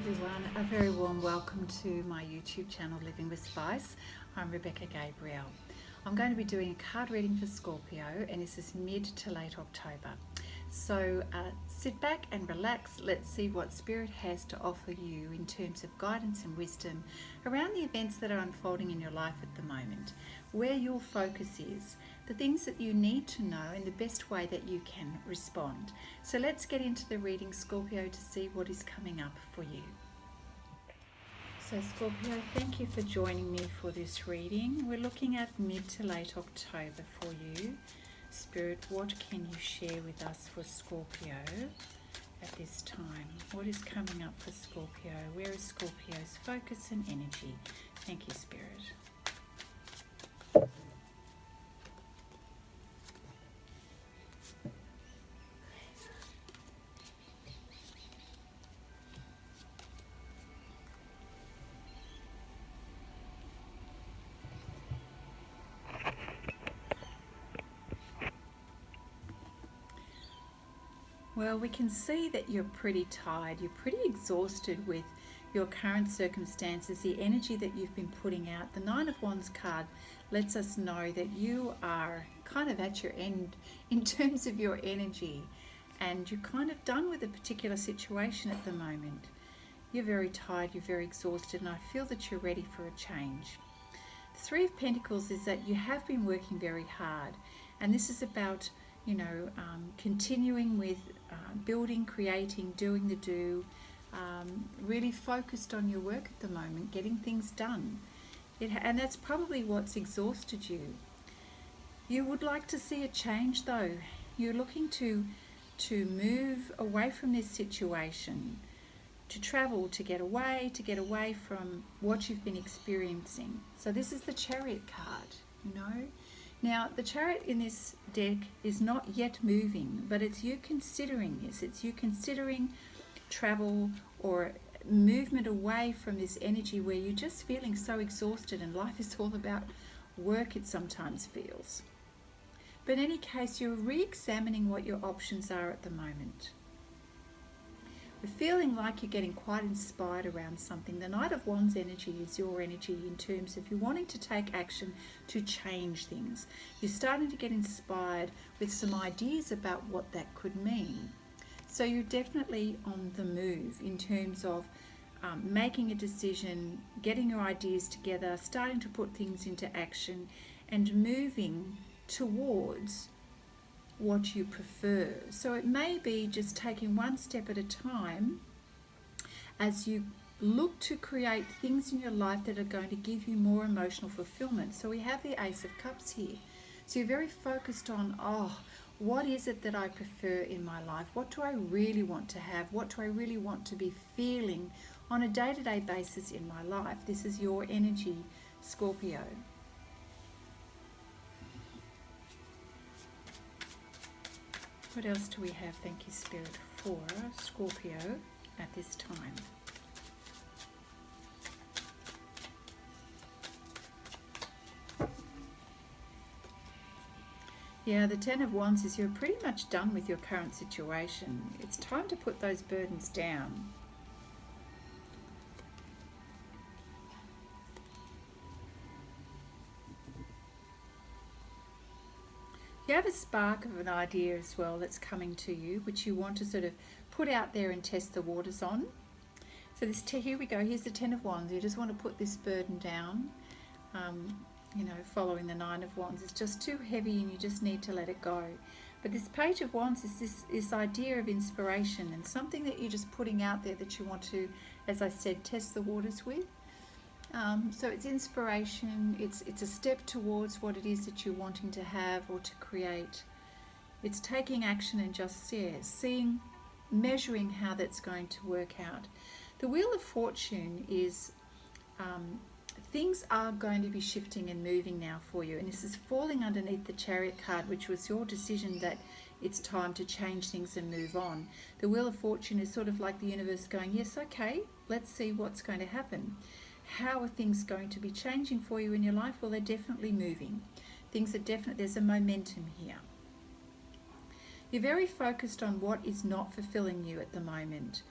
everyone, a very warm welcome to my YouTube channel Living with Spice. I'm Rebecca Gabriel. I'm going to be doing a card reading for Scorpio, and this is mid to late October. So sit back and relax. Let's see what Spirit has to offer you in terms of guidance and wisdom around the events that are unfolding in your life at the moment, where your focus is, the things that you need to know, and the best way that you can respond. So let's get into the reading, Scorpio, to see what is coming up for you. So Scorpio, thank you for joining me for this reading. We're looking at mid to late October for you. Spirit, what can you share with us for Scorpio at this time? What is coming up for Scorpio? Where is Scorpio's focus and energy? Thank you, Spirit. Well, we can see that you're pretty tired, you're pretty exhausted with your current circumstances, the energy that you've been putting out. The Nine of Wands card lets us know that you are kind of at your end in terms of your energy, and you're kind of done with a particular situation at the moment. You're very tired, you're very exhausted, and I feel that you're ready for a change. The Three of Pentacles is that you have been working very hard, and this is about continuing with building, creating, doing the do, really focused on your work at the moment, getting things done. And that's probably what's exhausted you. You would like to see a change though. You're looking to move away from this situation, to travel, to get away from what you've been experiencing. So this is the Chariot card, Now, the Chariot in this deck is not yet moving, but it's you considering this. It's you considering travel or movement away from this energy where you're just feeling so exhausted, and life is all about work, it sometimes feels. But in any case, you're re-examining what your options are at the moment. We're feeling like you're getting quite inspired around something. The Knight of Wands energy is your energy in terms of you wanting to take action to change things. You're starting to get inspired with some ideas about what that could mean. So you're definitely on the move in terms of making a decision, getting your ideas together, starting to put things into action, and moving towards what you prefer. So it may be just taking one step at a time as you look to create things in your life that are going to give you more emotional fulfillment. So we have the Ace of Cups here. So you're very focused on, what is it that I prefer in my life? What do I really want to have? What do I really want to be feeling on a day-to-day basis in my life? This is your energy, Scorpio. What else do we have, thank you, Spirit, for Scorpio at this time? Yeah, the Ten of Wands is you're pretty much done with your current situation. It's time to put those burdens down. You have a spark of an idea as well that's coming to you, which you want to sort of put out there and test the waters on. So here we go, here's the Ten of Wands. You just want to put this burden down, following the Nine of Wands. It's just too heavy and you just need to let it go. But this Page of Wands is this idea of inspiration and something that you're just putting out there that you want to, as I said, test the waters with. So it's inspiration, it's a step towards what it is that you're wanting to have or to create. It's taking action and just seeing, measuring how that's going to work out. The Wheel of Fortune is things are going to be shifting and moving now for you, and this is falling underneath the Chariot card, which was your decision that it's time to change things and move on. The Wheel of Fortune is sort of like the universe going, yes, okay, let's see what's going to happen. How are things going to be changing for you in your life? Well, they're definitely moving. Things are there's a momentum here. You're very focused on what is not fulfilling you at the moment.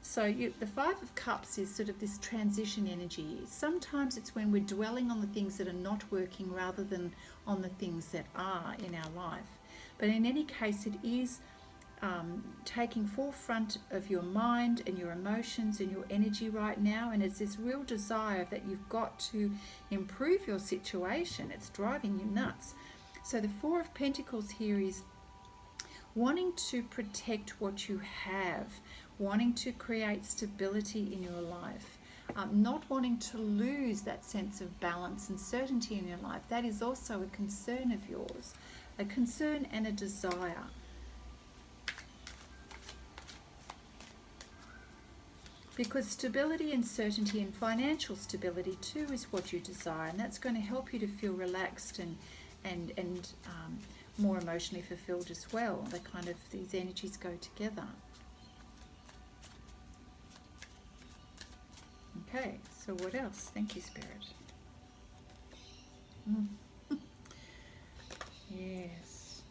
So the Five of Cups is sort of this transition energy. Sometimes it's when we're dwelling on the things that are not working rather than on the things that are in our life. But in any case, it is taking forefront of your mind and your emotions and your energy right now, and it's this real desire that you've got to improve your situation. It's driving you nuts. So the Four of Pentacles here is wanting to protect what you have, wanting to create stability in your life, not wanting to lose that sense of balance and certainty in your life. That is also a concern of yours, a concern and a desire. Because stability and certainty and financial stability too is what you desire, and that's going to help you to feel relaxed and more emotionally fulfilled as well. The kind of these energies go together. Okay, so what else? Thank you, Spirit. Yes.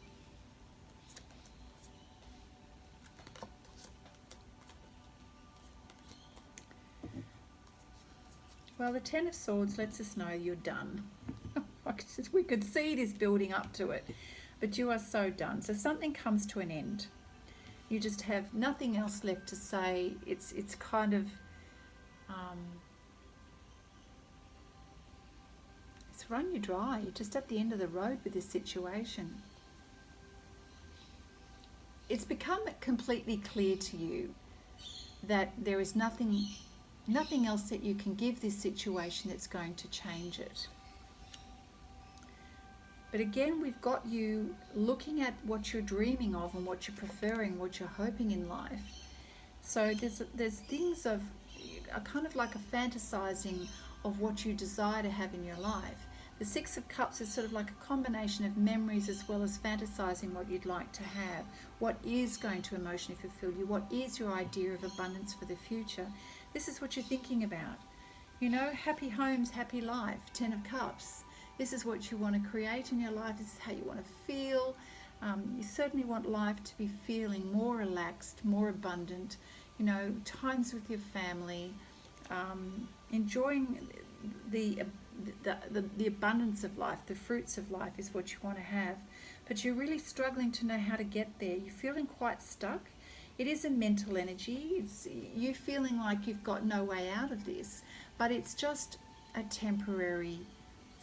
Well, the Ten of Swords lets us know you're done. We could see this building up to it, but you are so done. So something comes to an end. You just have nothing else left to say. It's kind of it's run you dry. You're just at the end of the road with this situation. It's become completely clear to you that there is nothing else that you can give this situation that's going to change it. But again, we've got you looking at what you're dreaming of and what you're preferring, what you're hoping in life. So there's things of kind of like a fantasizing of what you desire to have in your life. The Six of Cups is sort of like a combination of memories as well as fantasizing what you'd like to have, what is going to emotionally fulfill you, what is your idea of abundance for the future. This is what you're thinking about. You know, happy homes, happy life, Ten of Cups. This is what you want to create in your life. This is how you want to feel. You certainly want life to be feeling more relaxed, more abundant. You know, times with your family, enjoying the abundance of life, the fruits of life is what you want to have. But you're really struggling to know how to get there. You're feeling quite stuck. It is a mental energy. It's you feeling like you've got no way out of this, but it's just a temporary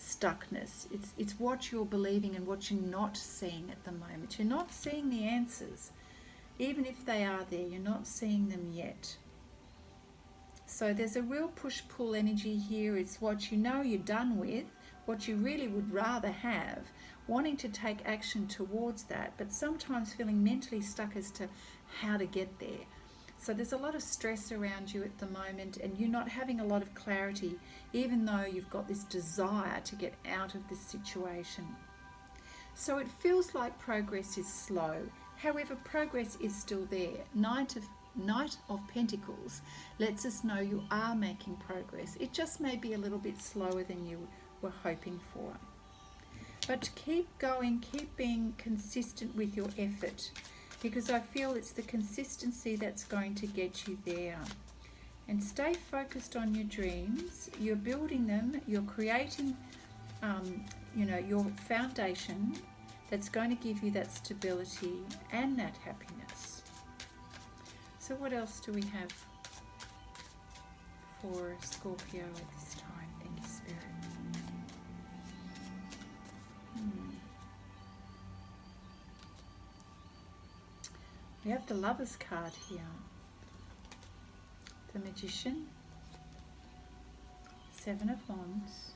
stuckness. It's what you're believing and what you're not seeing at the moment. You're not seeing the answers. Even if they are there, you're not seeing them yet. So there's a real push-pull energy here. It's what you know you're done with, what you really would rather have, wanting to take action towards that, but sometimes feeling mentally stuck as to how to get there. So there's a lot of stress around you at the moment, and you're not having a lot of clarity, even though you've got this desire to get out of this situation. So it feels like progress is slow. However, progress is still there. Knight of Pentacles lets us know you are making progress. It just may be a little bit slower than you were hoping for. But keep going, keep being consistent with your effort, because I feel it's the consistency that's going to get you there. And stay focused on your dreams. You're building them, you're creating your foundation that's going to give you that stability and that happiness. So what else do we have for Scorpio at this time? Thank you, Spirit. We have the Lover's card here. The Magician, Seven of Wands,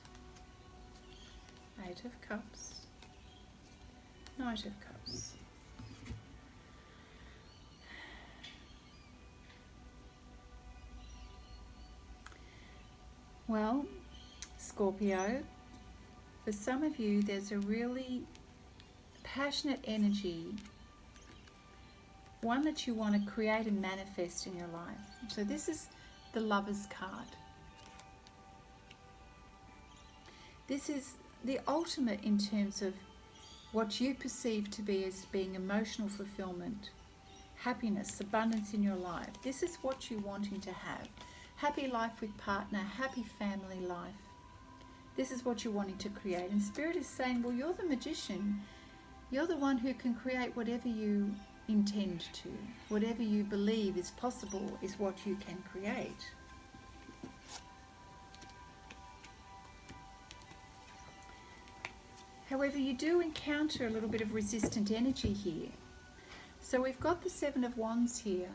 Eight of Cups, Knight of Cups. Well, Scorpio, for some of you, there's a really passionate energy, one that you want to create and manifest in your life. So this is the Lover's card. This is the ultimate in terms of what you perceive to be as being emotional fulfillment, happiness, abundance in your life. This is what you're wanting to have. Happy life with partner, happy family life. This is what you're wanting to create. And Spirit is saying, well, you're the magician. You're the one who can create whatever you intend to. Whatever you believe is possible is what you can create. However, you do encounter a little bit of resistant energy here. So we've got the Seven of Wands here.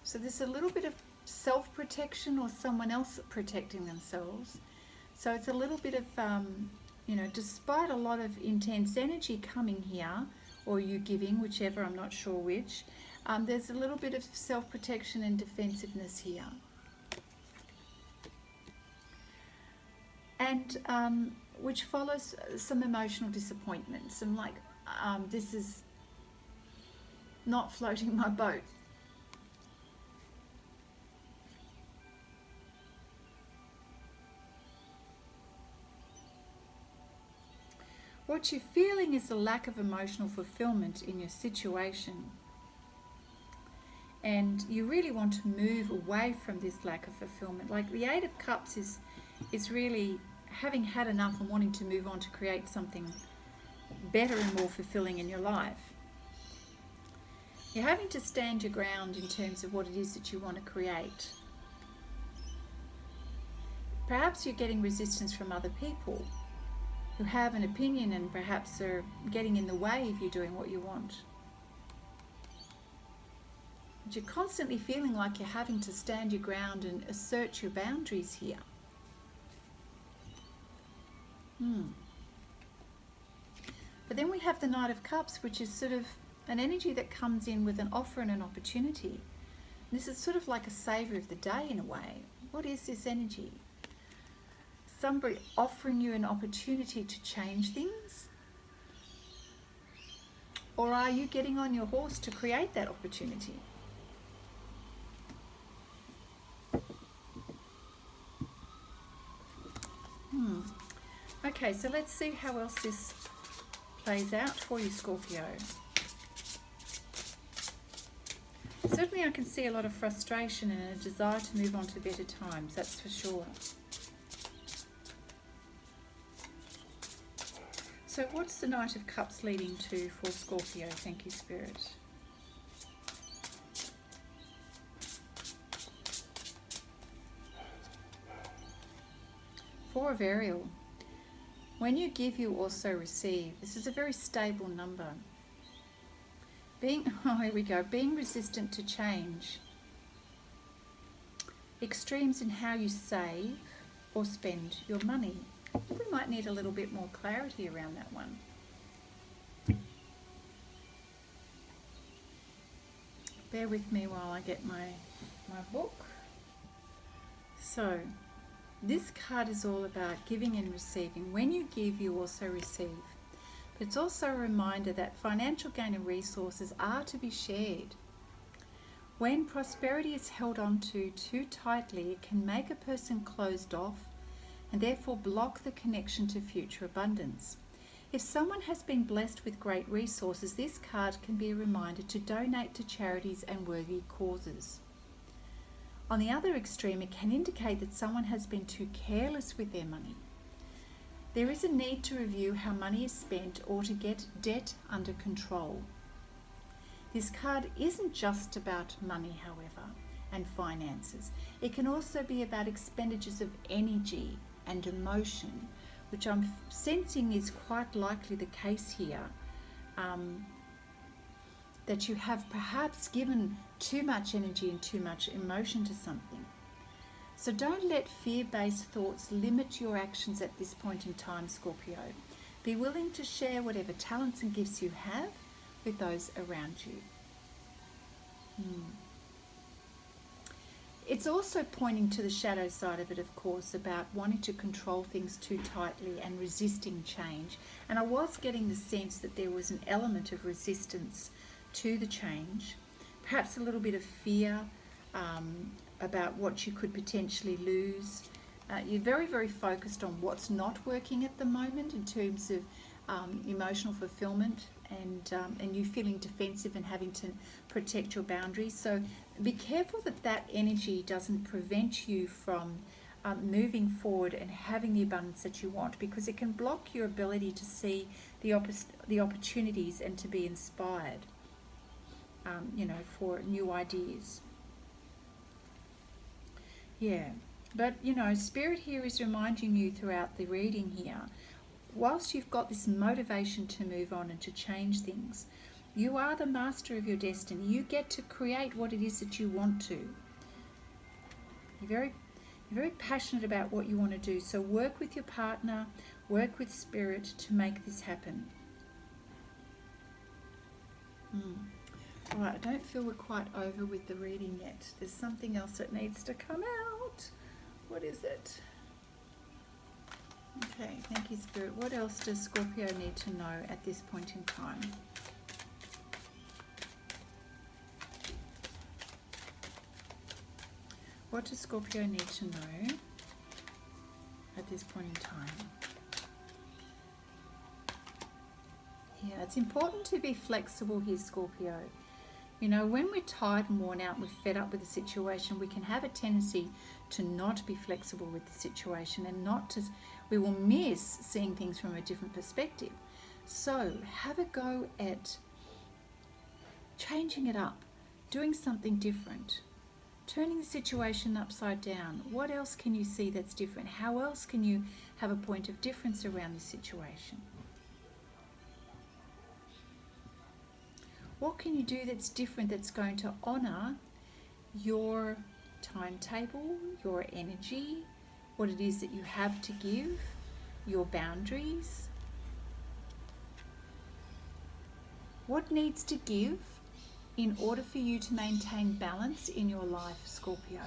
So there's a little bit of self-protection or someone else protecting themselves. So it's a little bit of, despite a lot of intense energy coming here, or you giving, whichever, I'm not sure which, there's a little bit of self-protection and defensiveness here. And which follows some emotional disappointment. Some like, this is not floating my boat. What you're feeling is a lack of emotional fulfillment in your situation. And you really want to move away from this lack of fulfillment. Like the Eight of Cups is really having had enough and wanting to move on to create something better and more fulfilling in your life. You're having to stand your ground in terms of what it is that you want to create. Perhaps you're getting resistance from other people who have an opinion and perhaps are getting in the way of you doing what you want. But you're constantly feeling like you're having to stand your ground and assert your boundaries here. But then we have the Knight of Cups, which is sort of an energy that comes in with an offer and an opportunity. This is sort of like a saviour of the day in a way. What is this energy? Somebody offering you an opportunity to change things? Or are you getting on your horse to create that opportunity? Okay, so let's see how else this plays out for you, Scorpio. Certainly I can see a lot of frustration and a desire to move on to better times, that's for sure. So what's the Knight of Cups leading to for Scorpio? Thank you, Spirit. Four of Ariel. When you give, you also receive. This is a very stable number. Here we go. Being resistant to change. Extremes in how you save or spend your money. We might need a little bit more clarity around that one. Bear with me while I get my book. So, this card is all about giving and receiving. When you give, you also receive. But it's also a reminder that financial gain and resources are to be shared. When prosperity is held onto too tightly, it can make a person closed off and therefore block the connection to future abundance. If someone has been blessed with great resources, this card can be a reminder to donate to charities and worthy causes. On the other extreme, it can indicate that someone has been too careless with their money. There is a need to review how money is spent or to get debt under control. This card isn't just about money, however, and finances. It can also be about expenditures of energy and emotion, which I'm sensing is quite likely the case here. That you have perhaps given too much energy and too much emotion to something. So don't let fear-based thoughts limit your actions at this point in time, Scorpio. Be willing to share whatever talents and gifts you have with those around you. It's also pointing to the shadow side of it, of course, about wanting to control things too tightly and resisting change. And I was getting the sense that there was an element of resistance to the change, perhaps a little bit of fear about what you could potentially lose. You're very, very focused on what's not working at the moment in terms of emotional fulfillment, and you feeling defensive and having to protect your boundaries. So be careful that energy doesn't prevent you from moving forward and having the abundance that you want, because it can block your ability to see the opportunities and to be inspired, for new ideas. Yeah, but Spirit here is reminding you throughout the reading here, whilst you've got this motivation to move on and to change things, you are the master of your destiny. You get to create what it is that you want to. You're very passionate about what you want to do. So work with your partner, work with Spirit to make this happen. All right, I don't feel we're quite over with the reading yet. There's something else that needs to come out. What is it? Okay, thank you, Spirit. What else does Scorpio need to know at this point in time? What does Scorpio need to know at this point in time? Yeah, it's important to be flexible here, Scorpio. When we're tired and worn out, we're fed up with the situation, we can have a tendency to not be flexible with the situation, and we will miss seeing things from a different perspective. So have a go at changing it up, doing something different, turning the situation upside down. What else can you see that's different? How else can you have a point of difference around this situation? What can you do that's different, that's going to honour your timetable, your energy, what it is that you have to give, your boundaries? What needs to give in order for you to maintain balance in your life, Scorpio?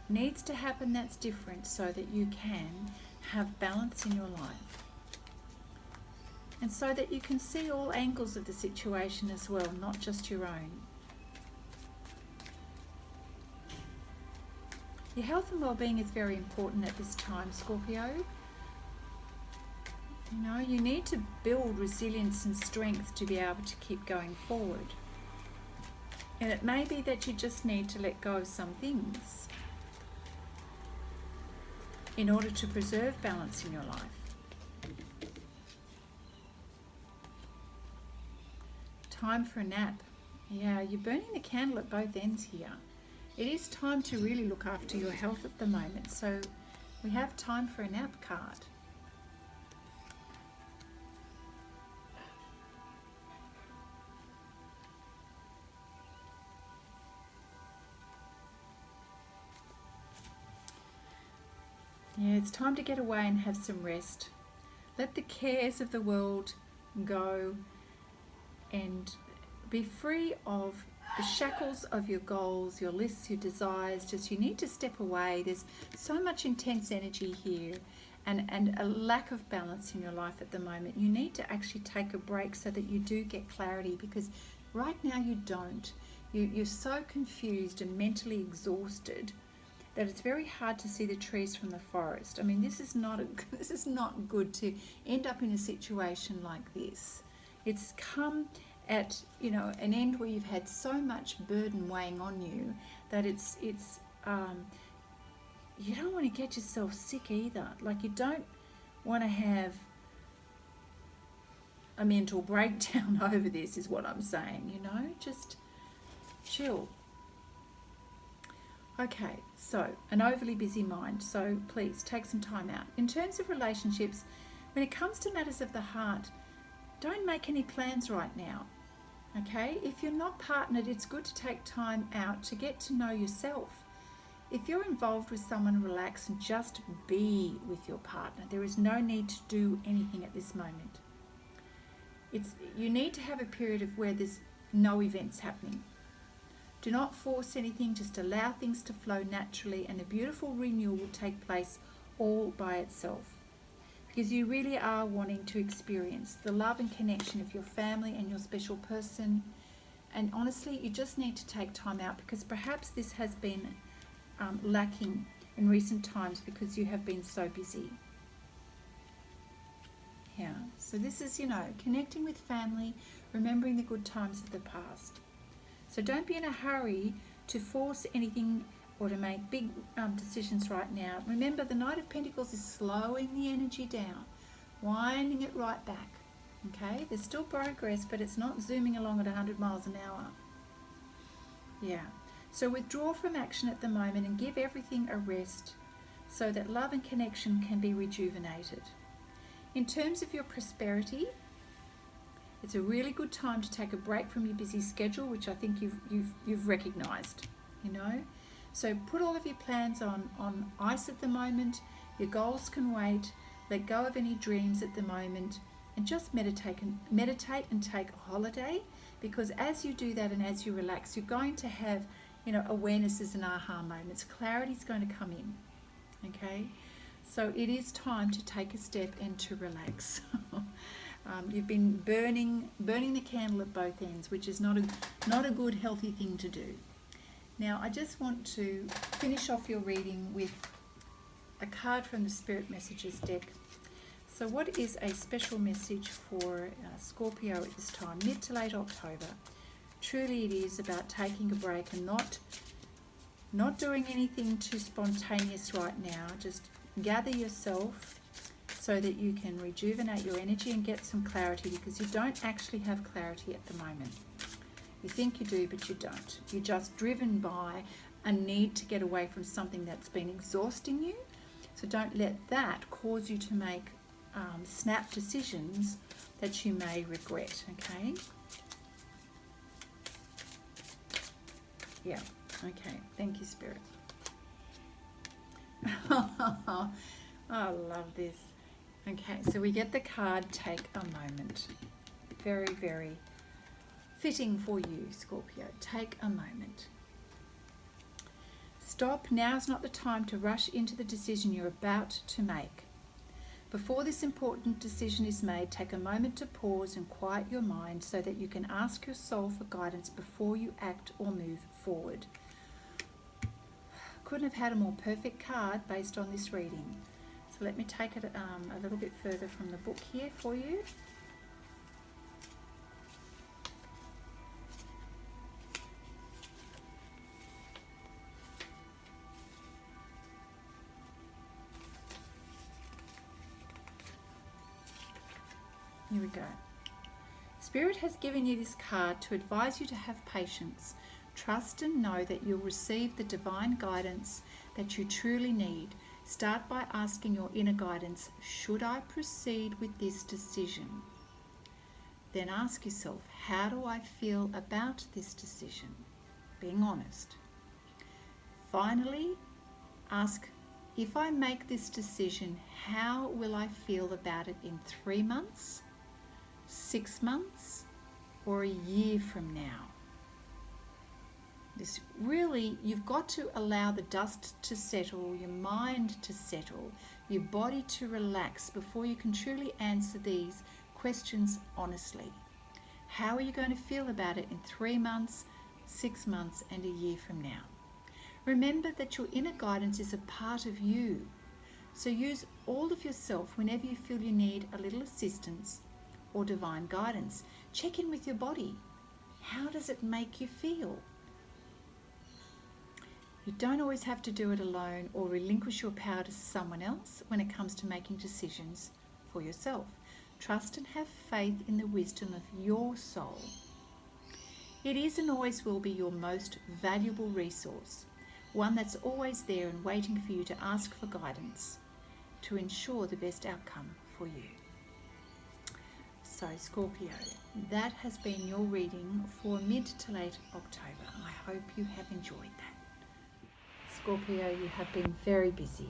Needs to happen that's different so that you can have balance in your life. And so that you can see all angles of the situation as well, not just your own. Your health and well-being is very important at this time, Scorpio. You need to build resilience and strength to be able to keep going forward. And it may be that you just need to let go of some things in order to preserve balance in your life. Time for a nap. Yeah, you're burning the candle at both ends here. It is time to really look after your health at the moment. So we have time for a nap card. Yeah, it's time to get away and have some rest. Let the cares of the world go and be free of the shackles of your goals, your lists, your desires. Just you need to step away. There's so much intense energy here and a lack of balance in your life at the moment. You need to actually take a break so that you do get clarity, because right now you don't. You're so confused and mentally exhausted that it's very hard to see the trees from the forest. I mean, this is not good to end up in a situation like this. It's come at an end where you've had so much burden weighing on you that it's you don't want to get yourself sick either. Like, you don't want to have a mental breakdown over this, is what I'm saying. Just chill. Okay, so an overly busy mind, so please take some time out. In terms of relationships, when it comes to matters of the heart, don't make any plans right now, okay? If you're not partnered, it's good to take time out to get to know yourself. If you're involved with someone, relax and just be with your partner. There is no need to do anything at this moment. You need to have a period of where there's no events happening. Do not force anything, just allow things to flow naturally, and a beautiful renewal will take place all by itself. Because you really are wanting to experience the love and connection of your family and your special person. And honestly, you just need to take time out, because perhaps this has been lacking in recent times because you have been so busy. So this is, connecting with family, remembering the good times of the past. So don't be in a hurry to force anything or to make big decisions right now. Remember, the Knight of Pentacles is slowing the energy down, winding it right back. Okay, there's still progress, but it's not zooming along at 100 miles an hour. Yeah, so withdraw from action at the moment and give everything a rest so that love and connection can be rejuvenated. In terms of your prosperity, it's a really good time to take a break from your busy schedule, which I think you've recognized, So put all of your plans on ice at the moment. Your goals can wait. Let go of any dreams at the moment and just meditate and take a holiday, because as you do that and as you relax, you're going to have, awarenesses and aha moments. Clarity is going to come in, okay? So it is time to take a step and to relax. You've been burning the candle at both ends, which is not a good, healthy thing to do. Now, I just want to finish off your reading with a card from the Spirit Messages deck. So what is a special message for Scorpio at this time, mid to late October? Truly it is about taking a break and not doing anything too spontaneous right now. Just gather yourself so that you can rejuvenate your energy and get some clarity, because you don't actually have clarity at the moment. You think you do, but you don't. You're just driven by a need to get away from something that's been exhausting you. So don't let that cause you to make snap decisions that you may regret, okay? Yeah, okay. Thank you, Spirit. Oh, I love this. Okay, so we get the card, take a moment. Very, very fitting for you, Scorpio. Take a moment. Stop. Now's not the time to rush into the decision you're about to make. Before this important decision is made, take a moment to pause and quiet your mind so that you can ask your soul for guidance before you act or move forward. Couldn't have had a more perfect card based on this reading. So let me take it a little bit further from the book here for you. Here we go. Spirit has given you this card to advise you to have patience. Trust and know that you'll receive the divine guidance that you truly need. Start by asking your inner guidance, should I proceed with this decision? Then ask yourself, how do I feel about this decision? Being honest. Finally, ask, if I make this decision, how will I feel about it in 3 months? 6 months, or a year from now? This really, you've got to allow the dust to settle, your mind to settle, your body to relax before you can truly answer these questions honestly. How are you going to feel about it in 3 months, 6 months, and a year from now? Remember that your inner guidance is a part of you. So use all of yourself whenever you feel you need a little assistance or divine guidance. Check in with your body. How does it make you feel? You don't always have to do it alone or relinquish your power to someone else when it comes to making decisions for yourself. Trust and have faith in the wisdom of your soul. It is and always will be your most valuable resource, one that's always there and waiting for you to ask for guidance to ensure the best outcome for you. So Scorpio, that has been your reading for mid to late October. I hope you have enjoyed that. Scorpio, you have been very busy,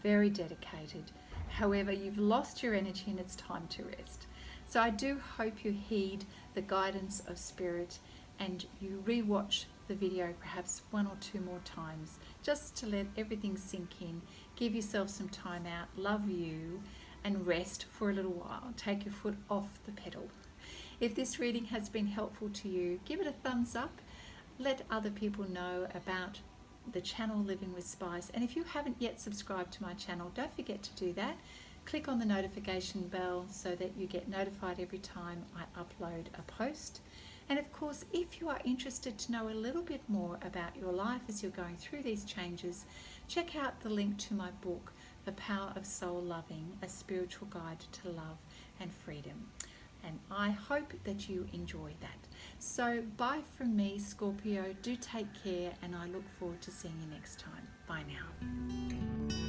very dedicated. However, you've lost your energy and it's time to rest. So I do hope you heed the guidance of Spirit and you rewatch the video perhaps 1 or 2 more times just to let everything sink in. Give yourself some time out, love you, and rest for a little while. Take your foot off the pedal. If this reading has been helpful to you, give it a thumbs up. Let other people know about the channel Living with Spice. And if you haven't yet subscribed to my channel, don't forget to do that. Click on the notification bell so that you get notified every time I upload a post. And of course, if you are interested to know a little bit more about your life as you're going through these changes, check out the link to my book, The Power of Soul Loving, A Spiritual Guide to Love and Freedom. And I hope that you enjoy that. So bye from me, Scorpio. Do take care, and I look forward to seeing you next time. Bye now.